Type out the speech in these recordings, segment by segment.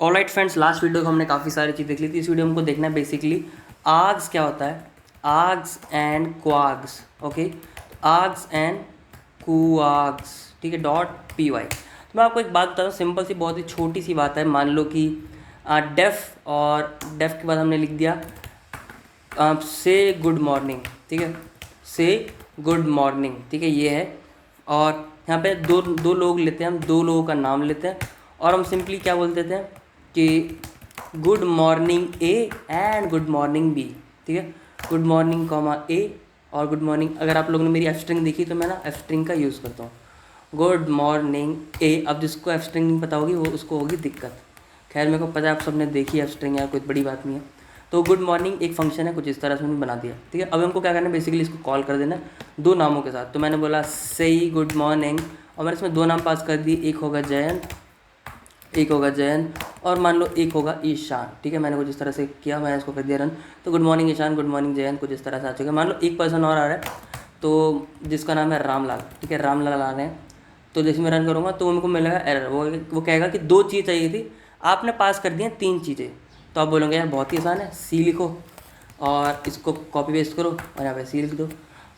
Alright friends, last video को हमने काफ़ी सारी चीज़ देख ली थी। इस वीडियो में हमको देखना है बेसिकली आर्ग्स क्या होता है, args and क्वाग्स। Okay, args and क्वाग्स, ठीक है, .py। तो मैं आपको एक बात बताता हूँ, सिंपल सी बहुत ही छोटी सी बात है। मान लो कि डेफ और डेफ के बाद हमने लिख दिया से गुड मॉर्निंग, ठीक है, से गुड मॉर्निंग, ठीक है, ये है। और यहाँ पे दो लोग लेते हैं, हम दो लोगों का नाम लेते हैं और हम सिंपली क्या बोल देते हैं कि good morning A and good morning B, ठीक है, गुड मॉर्निंग कॉमा ए और गुड मॉर्निंग। अगर आप लोगों ने मेरी एफ स्ट्रिंग देखी तो मैं ना एफ स्ट्रिंग का यूज़ करता हूँ, गुड मॉर्निंग ए। अब जिसको एफ स्ट्रिंग नहीं पता होगी वो उसको होगी दिक्कत। खैर मेरे को पता है आप सबने देखी एफ स्ट्रिंग, यार कोई बड़ी बात नहीं है। तो गुड मॉर्निंग एक फंक्शन है, कुछ इस तरह से मैंने बना दिया, ठीक है। अब हमको क्या करना है, बेसिकली इसको कॉल कर देना है दो नामों के साथ। तो मैंने बोला सही गुड मॉर्निंग और मैंने इसमें दो नाम पास कर दिए, एक होगा जयंत, एक होगा जयंत और मान लो एक होगा ईशान, ठीक है। मैंने कुछ इस तरह से किया, मैंने इसको कर दिया रन। तो good morning Ishaan, good morning Jayant, कुछ इस तरह से आ चुका है। मान लो एक पर्सन और आ रहा है तो जिसका नाम है रामलाल, ठीक है, रामलाल आ रहे हैं। तो जैसे मैं रन करूँगा तो उनको मिलेगा एरर, वो कहेगा कि दो चीज़ चाहिए थी, आपने पास कर दी हैं तीन चीज़ें। तो आप बोलोगे यार बहुत ही आसान है, सी लिखो और इसको कॉपी पेस्ट करो और यहाँ पे सी लिख दो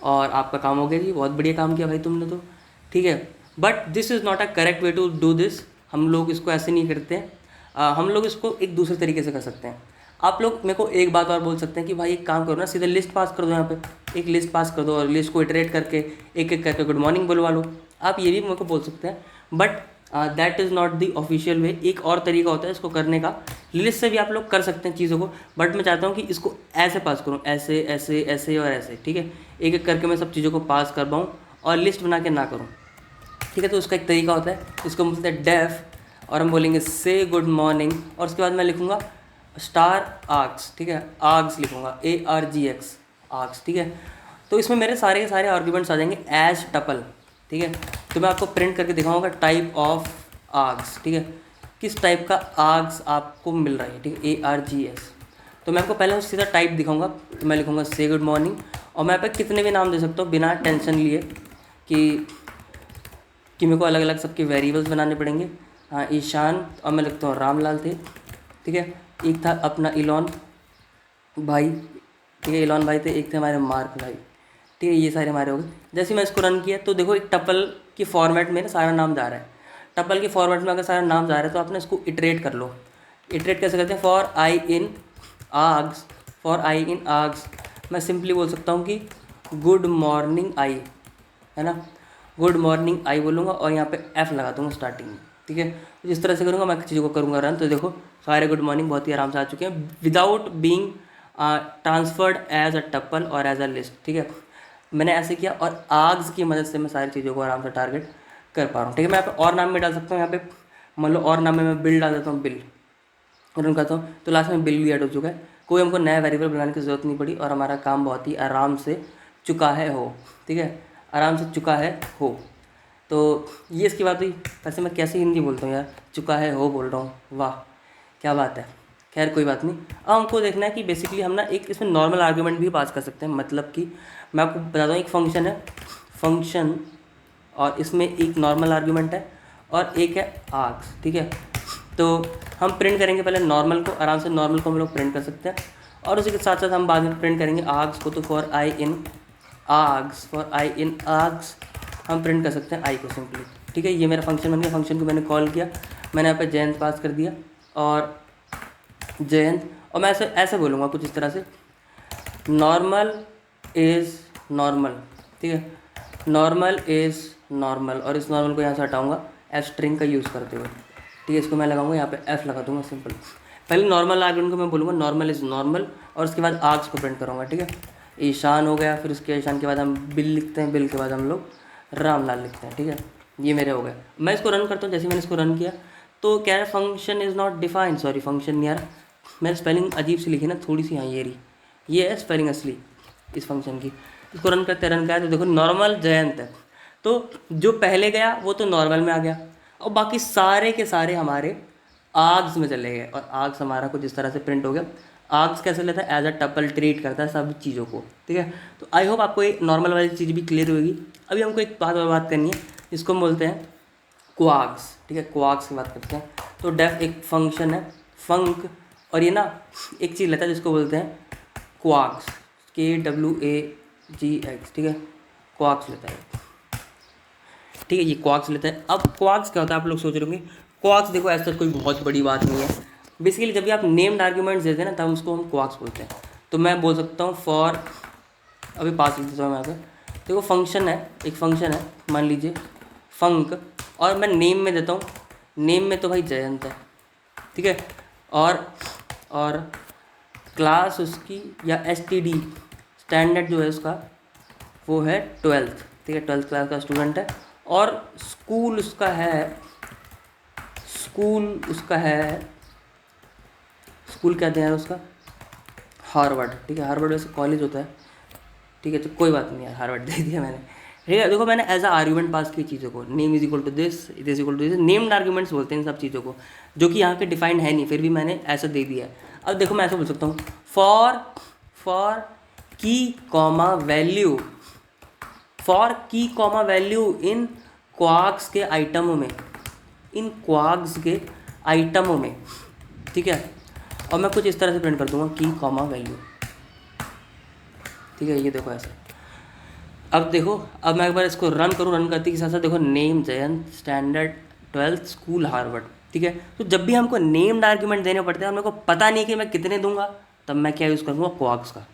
और आपका काम हो गया जी। बहुत बढ़िया काम किया भाई तुमने तो, ठीक है। But this is not a correct way to do this. हम लोग इसको ऐसे नहीं करते हैं। हम लोग इसको एक दूसरे तरीके से कर सकते हैं। आप लोग मेरे को एक बात और बोल सकते हैं कि भाई एक काम करो ना, सीधे लिस्ट पास कर दो, यहाँ पे एक लिस्ट पास कर दो और लिस्ट को इटरेट करके एक एक करके गुड मॉर्निंग बुलवा लो। आप ये भी मेरे को बोल सकते हैं, but that is not the official way. एक और तरीका होता है इसको करने का, लिस्ट से भी आप लोग कर सकते हैं चीज़ों को, बट मैं चाहता हूँ कि इसको ऐसे पास करूँ, ऐसे ऐसे ऐसे और ऐसे, ठीक है। एक एक करके मैं सब चीज़ों को पास कर पाऊँ और लिस्ट बना के ना करूँ, ठीक है। तो उसका एक तरीका होता है, इसको बोलते हैं डेफ और हम बोलेंगे से गुड मॉर्निंग और उसके बाद मैं लिखूँगा स्टार आर्ग्स, ठीक है, आर्ग्स लिखूँगा ARGX, आर्ग्स, ठीक है। तो इसमें मेरे सारे के सारे आर्ग्यूमेंट्स आ जाएंगे एज टपल, ठीक है। तो मैं आपको प्रिंट करके दिखाऊंगा टाइप ऑफ आर्ग्स, ठीक है, किस टाइप का आर्ग्स आपको मिल रहा है, ठीक है, ARGS। तो मैं आपको पहले सीधा टाइप दिखाऊंगा। तो मैं लिखूँगा से गुड मॉर्निंग और मैं यहाँ पे कितने भी नाम दे सकता हूँ बिना टेंशन लिए कि मेरे को अलग अलग सबके वेरिएबल्स बनाने पड़ेंगे। हाँ, ईशान और मैं लिखता हूँ रामलाल थे, ठीक है। एक था अपना इलॉन भाई, ठीक है, इलॉन भाई थे। एक थे हमारे मार्क भाई, ठीक है। ये सारे हमारे हो गए। जैसे मैं इसको रन किया तो देखो एक टपल की फॉर्मेट में ना सारा नाम जा रहा है। टपल की फॉर्मेट में अगर सारा नाम जा रहा है तो आपने इसको इटरेट कर लो। इटरेट कैसे करते हैं, for I in args, for I in args मैं सिंपली बोल सकता हूँ कि गुड मॉर्निंग आई, है ना, गुड मॉर्निंग आई बोलूँगा और यहाँ पे एफ लगा दूँगा स्टार्टिंग में, ठीक है। तो जिस तरह से करूँगा मैं चीज़ों को करूँगा रन, तो देखो सारे गुड मॉर्निंग बहुत ही आराम से आ चुके हैं without being transferred as a tuple और एज अ लिस्ट, ठीक है। मैंने ऐसे किया और आर्ग्स की मदद से मैं सारी चीज़ों को आराम से टारगेट कर पा रहा हूँ, ठीक है। मैं यहाँ पे और नाम में डाल सकता हूँ, यहाँ पे मान लो और नाम में मैं बिल डाल देता हूँ, बिल रन करता हूँ तो लास्ट में बिल भी ऐड हो चुका है। कोई हमको नया वेरिएबल बनाने की ज़रूरत नहीं पड़ी और हमारा काम बहुत ही आराम से चुका है हो, ठीक है, आराम से चुका है हो। तो ये इसकी बात हुई। वैसे मैं कैसे हिंदी बोलता हूँ यार, चुका है हो बोल रहा हूँ, वाह क्या बात है। खैर कोई बात नहीं। अब हमको देखना है कि बेसिकली हम ना एक इसमें नॉर्मल आर्ग्यूमेंट भी पास कर सकते हैं। मतलब कि मैं आपको बताता हूँ, एक फंक्शन है, फंक्शन, और इसमें एक नॉर्मल आर्ग्यूमेंट है और एक है आर्ग्स, ठीक है। तो हम प्रिंट करेंगे पहले नॉर्मल को, आराम से नॉर्मल को हम लोग प्रिंट कर सकते हैं और उसी के साथ साथ हम बाद में प्रिंट करेंगे आर्ग्स को। तो for I in args, for I in args हम प्रिंट कर सकते हैं आई को सिंपली, ठीक है। ये मेरा फंक्शन बन गया। फंक्शन को मैंने कॉल किया, मैंने यहाँ पे जयंत पास कर दिया और जयंत, और मैं ऐसे ऐसे बोलूँगा कुछ इस तरह से, नॉर्मल इज़ नॉर्मल, ठीक है, नॉर्मल इज़ नॉर्मल और इस नॉर्मल को यहाँ से हटाऊँगा एफ स्ट्रिंग का यूज़ करते हुए, ठीक है। इसको मैं लगाऊंगा यहाँ पे एफ लगा दूंगा सिंपल। पहले नॉर्मल आर्ग्यूमेंट को मैं बोलूँगा नॉर्मल इज़ नॉर्मल और उसके बाद आर्ग्स को प्रिंट करूँगा, ठीक है। ईशान हो गया, फिर उसके ईशान के बाद हम बिल लिखते हैं, बिल के बाद हम लोग रामलाल लिखते हैं, ठीक है। ये मेरे हो गए। मैं इसको रन करता हूँ। जैसे मैंने इसको रन किया तो क्या है, function is not defined, sorry function नहीं यार, मैंने स्पेलिंग अजीब सी लिखी ना थोड़ी सी, हाँ ये रही, ये है स्पेलिंग असली इस फंक्शन की। इसको रन करते रन किया तो देखो नॉर्मल जयंत है, तो जो पहले गया वो तो नॉर्मल में आ गया और बाकी सारे के सारे हमारे आर्ग्स में चले गए और आर्ग्स हमारा कुछ इस तरह से प्रिंट हो गया। आर्ग्स कैसे लेता है, एज अ टपल ट्रीट करता है सब चीज़ों को, ठीक है। तो आई होप आपको ये नॉर्मल वाली चीज़ भी क्लियर होगी। अभी हमको एक बात और बात करनी है, इसको हम बोलते हैं क्वार्क्स, ठीक है, क्वार्क्स की बात करते हैं। तो डेफ एक फंक्शन है, फंक, और ये ना एक चीज़ लेता है जिसको बोलते हैं क्वार्क्स, KWAGX, ठीक है, क्वार्क्स लेता है, ठीक है, ये क्वार्क्स लेता है। अब क्वार्क्स क्या होता है, आप लोग सोच रहे होंगे। क्वार्क्स देखो ऐसा कोई बहुत बड़ी बात नहीं है। बेसिकली जब भी आप नेम्ड आर्ग्यूमेंट्स देते हैं ना, तब उसको हम क्वार्क्स बोलते हैं। तो मैं बोल सकता हूँ फॉर, अभी पास लिख देता हूँ यहाँ पे, देखो फंक्शन है, एक फंक्शन है, मान लीजिए फंक, और मैं नेम में देता हूँ, नेम में तो भाई जयंत है, ठीक है, और क्लास उसकी या STD, स्टैंडर्ड जो है उसका वो है 12th, ठीक है, 12th क्लास का स्टूडेंट है, और स्कूल उसका है, स्कूल क्या है उसका, हार्वर्ड, ठीक है, हार्वर्ड वैसे कॉलेज होता है, ठीक है, तो कोई बात नहीं यार, हार्वर्ड दे दिया मैंने, ठीक है। देखो मैंने एज अ आर्ग्यूमेंट पास की चीज़ों को, name is equal to this, it is equal to this, named arguments बोलते हैं इन सब चीज़ों को, जो कि यहाँ के डिफाइंड है नहीं, फिर भी मैंने ऐसा दे दिया है। अब देखो मैं ऐसा बोल सकता हूँ, फॉर की कॉमा वैल्यू, फॉर की कॉमा वैल्यू इन क्वार्क्स के आइटमों में, इन क्वार्क्स के आइटमों में, ठीक है, और मैं कुछ इस तरह से प्रिंट कर दूंगा की कॉमा वैल्यू, ठीक है, ये देखो ऐसे। अब देखो, अब मैं एक बार इसको रन करूँ, रन करते के साथ साथ देखो name Jayant, standard 12th, school Harvard, ठीक है। तो जब भी हमको नेम्ड आर्ग्यूमेंट देने पड़ते हैं और मेरे को पता नहीं कि मैं कितने दूंगा, तब मैं क्या यूज़ करूँगा, क्वार्क्स का।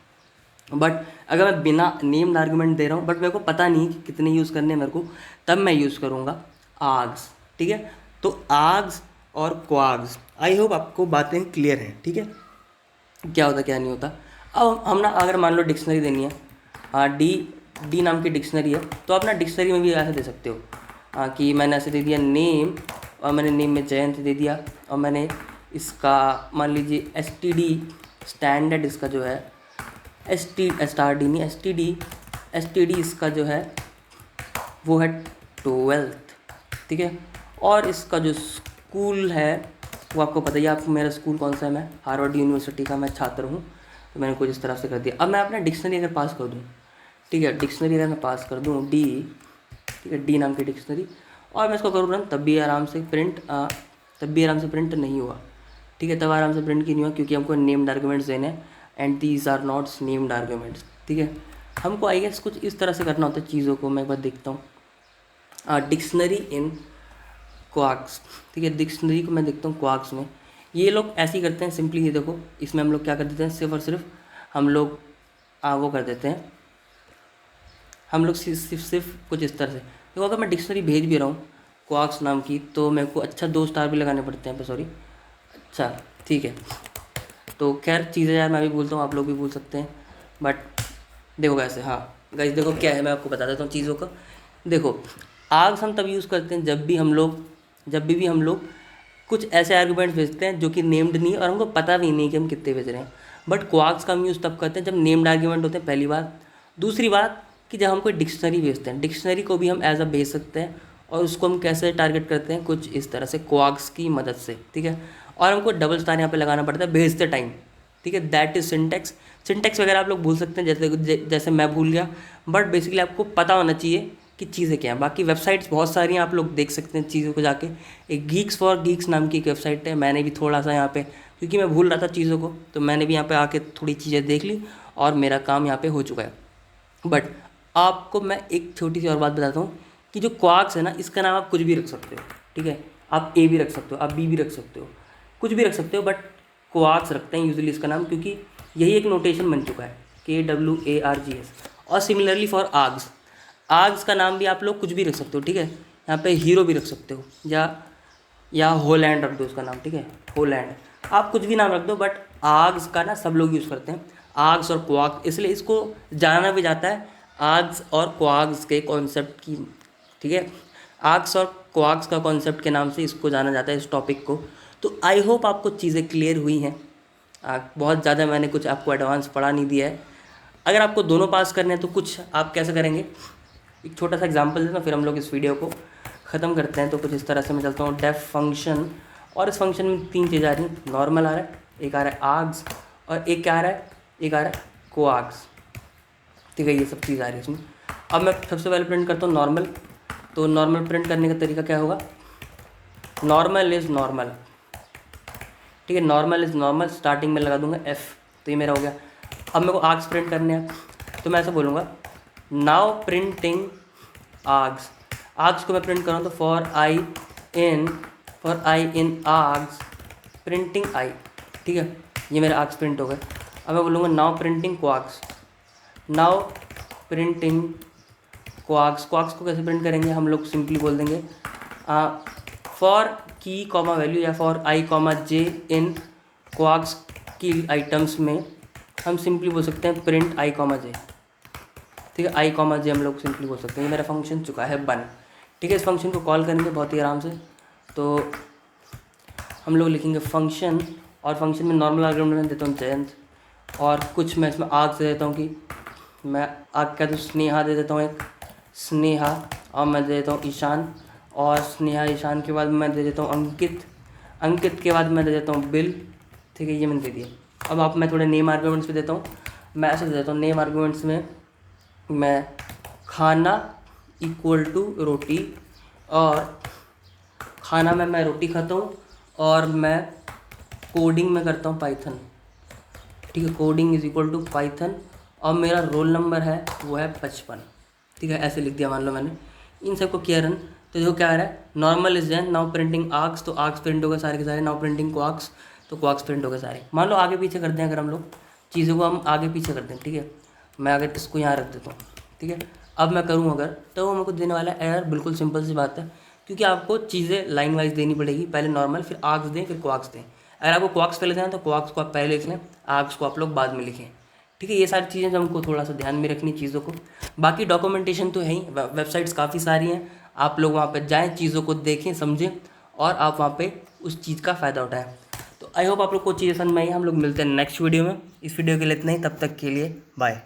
बट अगर मैं बिना नेम्ड आर्ग्यूमेंट दे रहा हूँ, बट मेरे को पता नहीं कि कितने यूज़ करने हैं मेरे को, तब मैं यूज़ करूँगा आर्ग्स, ठीक है। तो आर्ग्स और क्वार्क्स, आई होप आपको बातें क्लियर हैं, ठीक है, क्या होता क्या नहीं होता। अब हम ना अगर मान लो डिक्शनरी देनी है, डी नाम की डिक्शनरी है, तो आप ना डिक्शनरी में भी ऐसे दे सकते हो कि मैंने ऐसे दे दिया नेम, और मैंने नेम में जयंत दे दिया, और मैंने इसका मान लीजिए STD, स्टैंडर्ड इसका जो है STD इसका जो है वो है 12th, ठीक है, और इसका जो स्कूल है वो आपको पता ही है, आपको मेरा स्कूल कौन सा है, मैं हार्वर्ड यूनिवर्सिटी का मैं छात्र हूँ, तो मैंने कुछ इस तरह से कर दिया। अब मैं अपना डिक्शनरी अगर पास कर दूँ, ठीक है, डिक्शनरी अगर मैं पास कर दूँ डी, ठीक है, डी नाम की डिक्शनरी, और मैं इसको करूँ रन, तब भी आराम से प्रिंट नहीं हुआ, ठीक है, तब आराम से प्रिंट क्यों नहीं हुआ, क्योंकि हमको नेम्ड आर्ग्यूमेंट्स देने हैं, and these are not named arguments, ठीक है। हमको आई गेस कुछ इस तरह से करना होता है चीज़ों को। मैं एक बार देखता हूँ, डिक्शनरी इन क्वार्क्स, ठीक है, डिक्शनरी को मैं देखता हूँ क्वार्क्स में। ये लोग ऐसे ही करते हैं सिंपली, ये देखो इसमें हम लोग क्या कर देते हैं, सिर्फ और सिर्फ हम लोग वो कर देते हैं, हम लोग सिर्फ कुछ इस तरह से। देखो अगर मैं डिक्शनरी भेज भी रहा हूँ क्वार्क्स नाम की, तो मेरे को अच्छा 2 स्टार भी लगाने पड़ते हैं, सॉरी, अच्छा ठीक है। तो खैर चीज़ें यार मैं भी बोलता हूँ, आप लोग भी बोल सकते हैं, बट देखो कैसे, हाँ गाइस देखो क्या है, मैं आपको बता देता हूँ चीज़ों का। देखो आर्ग्स हम तब यूज़ करते हैं जब भी हम लोग कुछ ऐसे आर्गूमेंट्स भेजते हैं जो कि नेम्ड नहीं है और हमको पता भी नहीं कि हम कितने भेज रहे हैं। बट क्वार्क्स का हम यूज़ तब करते हैं जब नेम्ड आर्गूमेंट होते हैं, पहली बात। दूसरी बात कि जब हम कोई डिक्शनरी भेजते हैं, डिक्शनरी को भी हम एज अ भेज सकते हैं, और उसको हम कैसे टारगेट करते हैं, कुछ इस तरह से क्वार्क्स की मदद से, ठीक है। और हमको डबल स्टार यहाँ पे लगाना पड़ता है भेजते टाइम, ठीक है, दैट इज़ सिंटेक्स वगैरह आप लोग भूल सकते हैं, जैसे मैं भूल गया, बट बेसिकली आपको पता होना चाहिए कि चीज़ें क्या हैं। बाकी वेबसाइट्स बहुत सारी हैं, आप लोग देख सकते हैं चीज़ों को जाके। एक गीक्स फॉर गीक्स नाम की एक वेबसाइट है, मैंने भी थोड़ा सा यहाँ पे, क्योंकि मैं भूल रहा था चीज़ों को, तो मैंने भी यहाँ पे आके थोड़ी चीज़ें देख ली और मेरा काम यहाँ पे हो चुका है। बट आपको मैं एक छोटी सी और बात बताता हूँ कि जो क्वार्क्स है ना, इसका नाम आप कुछ भी रख सकते हो, ठीक है, आप ए भी रख सकते हो, आप बी भी रख सकते हो, कुछ भी रख सकते हो, बट क्वार्क्स रखते हैं यूजुअली इसका नाम, क्योंकि यही एक नोटेशन बन चुका है, KWARGS। और सिमिलरली फॉर आर्ग्स का नाम भी आप लोग कुछ भी रख सकते हो, ठीक है, यहाँ पे हीरो भी रख सकते हो, या होलैंड रख दो उसका नाम, ठीक है, होलैंड, आप कुछ भी नाम रख दो, बट आर्ग्स का ना सब लोग यूज़ करते हैं, आर्ग्स और क्वार्क्स, इसलिए इसको जाना भी जाता है आर्ग्स और क्वार्क्स के कॉन्सेप्ट की, ठीक है, आर्ग्स और क्वार्क्स का कॉन्सेप्ट के नाम से इसको जाना जाता है, इस टॉपिक को। तो आई होप आपको चीज़ें क्लियर हुई हैं। बहुत ज़्यादा मैंने कुछ आपको एडवांस पढ़ा नहीं दिया है। अगर आपको दोनों पास करने हैं तो कुछ आप कैसे करेंगे, एक छोटा सा एग्जांपल देता हूँ, फिर हम लोग इस वीडियो को ख़त्म करते हैं। तो कुछ इस तरह से मैं चलता हूँ, डेफ फंक्शन, और इस फंक्शन में 3 चीज़ें आ रही हैं, नॉर्मल आ रहा है, एक आ रहा है आर्ग्स, और एक क्या आ रहा है, एक आ रहा है कोआर्ग्स, ठीक है, ये सब चीज़ आ रही है इसमें। अब मैं सबसे पहले प्रिंट करता हूँ नॉर्मल। तो नॉर्मल प्रिंट करने का तरीका क्या होगा, नॉर्मल इज़ नॉर्मल, ठीक है, नॉर्मल इज़ नॉर्मल, स्टार्टिंग में लगा दूंगा एफ, तो ये मेरा हो गया। अब मेरे को आर्ग्स प्रिंट करने हैं, तो मैं ऐसा बोलूँगा नाउ प्रिंटिंग आर्ग्स। आर्ग्स को मैं प्रिंट कर रहा हूँ तो for I in args printing आई, ठीक है, ये मेरे आर्ग्स प्रिंट हो गए। अब मैं बोलूँगा now printing quarks, now printing quarks. Quarks को कैसे प्रिंट करेंगे, हम लोग सिंपली बोल देंगे फॉर की कॉमा वैल्यू या for I comma J in quarks की आइटम्स में हम सिंपली बोल सकते हैं प्रिंट आई कॉमा जे, ठीक है, आई कॉमा जे हम लोग सिंपली बोल सकते हैं। ये मेरा फंक्शन चुका है बन, ठीक है। इस फंक्शन को कॉल करेंगे बहुत ही आराम से, तो हम लोग लिखेंगे फंक्शन, और फंक्शन में नॉर्मल आर्गुमेंट में देता हूँ जयंत, और कुछ मैं इसमें आग से देता हूँ कि मैं आग क्या, तो स्नेहा दे देता हूँ एक स्नेहा, और मैं दे देता हूँ ईशान, और स्नेहा ईशान के बाद मैं दे देता हूँ अंकित, अंकित के बाद मैं दे देता हूँ बिल, ठीक है, ये मैंने दे दिया। अब आप मैं थोड़े नेम आर्गुमेंट्स पे देता हूँ, मैं ऐसे दे देता हूँ नेम आर्गुमेंट्स में मैं खाना इक्वल टू रोटी, और खाना में मैं रोटी खाता हूँ, और मैं कोडिंग में करता हूँ पाइथन, ठीक है, coding is equal to Python, और मेरा रोल नंबर है वो है 55, ठीक है, ऐसे लिख दिया मान लो मैंने। इन सबको किया रन, तो देखो क्या आ रहा है, normal is then, now printing args, तो आर्क्स प्रिंट हो गए सारे के सारे, नाउ प्रिंटिंग क्वार्क्स, तो क्वार्क्स प्रिंट हो गए सारे। मान लो आगे पीछे कर दें, अगर हम लोग चीज़ों को हम आगे पीछे कर दें, ठीक है, मैं अगर इसको यहाँ रख देता हूँ, ठीक है, अब मैं करूँ अगर, तो वो मेरे को देने वाला एरर, बिल्कुल सिंपल सी बात है, क्योंकि आपको चीज़ें लाइन वाइज देनी पड़ेगी, पहले नॉर्मल फिर आर्क्स दें फिर क्वार्क्स दें। अगर आपको क्वार्क्स पहले देना तो क्वार्क्स को आप पहले लिख लें, आर्क्स को आप लोग बाद में लिखें, ठीक है। ये सारी चीज़ें हमको थोड़ा सा ध्यान में रखनी चीज़ों को। बाकी डॉक्यूमेंटेशन तो है ही, वेबसाइट्स काफ़ी सारी हैं, आप लोग वहाँ पर जाएँ, चीज़ों को देखें समझें, और आप वहाँ पे उस चीज़ का फ़ायदा उठाएं। तो आई होप आप लोग को चीज़ें समझ में आई। हम लोग मिलते हैं नेक्स्ट वीडियो में। इस वीडियो के लिए इतना ही, तब तक के लिए बाय।